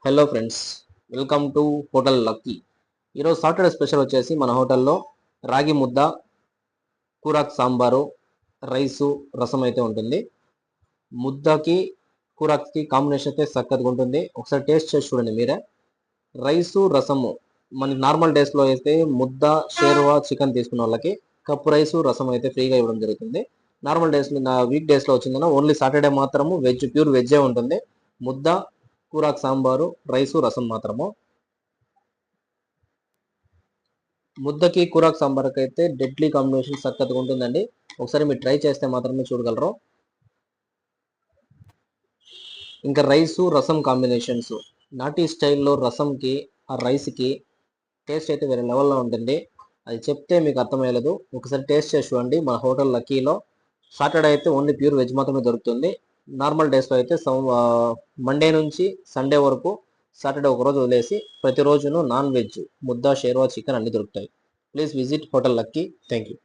Hello friends, welcome to hotel lucky. ఈరోజు Saturday special వచ్చేసి మన హోటల్లో రాగి ముద్ద, కూరాక్ సాంబారు, రైసు, రసం అయితే ఉంటుంది. ముద్దకి కూరాక్కి కాంబినేషన్ అయితే చక్కగా ఉంటుంది. ఒకసారి టేస్ట్ చేసి చూడండి మీరే. రైసు రసము మనకి నార్మల్ డేస్లో అయితే ముద్ద, షేర్వా, చికెన్ తీసుకున్న వాళ్ళకి కప్పు రైసు, రసం అయితే ఫ్రీగా ఇవ్వడం జరుగుతుంది. నార్మల్ డేస్లో వీక్ డేస్లో వచ్చిందన్న ఓన్లీ సాటర్డే మాత్రము ప్యూర్ వెజ్జే ఉంటుంది. ముద్ద, కూరాక్ సాంబారు, రైసు, రసం మాత్రము. ముద్దకి కూరాక్ సాంబార్కి అయితే డెడ్లీ కాంబినేషన్ చక్కగా ఉంటుందండి. ఒకసారి మీరు ట్రై చేస్తే మాత్రమే చూడగలరు. ఇంకా రైసు రసం కాంబినేషన్స్ నాటీ స్టైల్లో రసంకి ఆ రైస్కి టేస్ట్ అయితే వేరే లెవెల్లో ఉంటుంది. అది చెప్తే మీకు అర్థమయ్యలేదు. ఒకసారి టేస్ట్ చేసి చూడండి. మన హోటల్ లక్కీలో సాటర్డే అయితే ఓన్లీ ప్యూర్ వెజ్ మాత్రమే దొరుకుతుంది. నార్మల్ డేస్లో అయితే మండే నుంచి సండే వరకు, సాటర్డే ఒకరోజు వదిలేసి ప్రతిరోజును నాన్ వెజ్ ముద్ద, షేర్వా, చికెన్ అన్ని దొరుకుతాయి. Please visit hotel lucky. Thank you.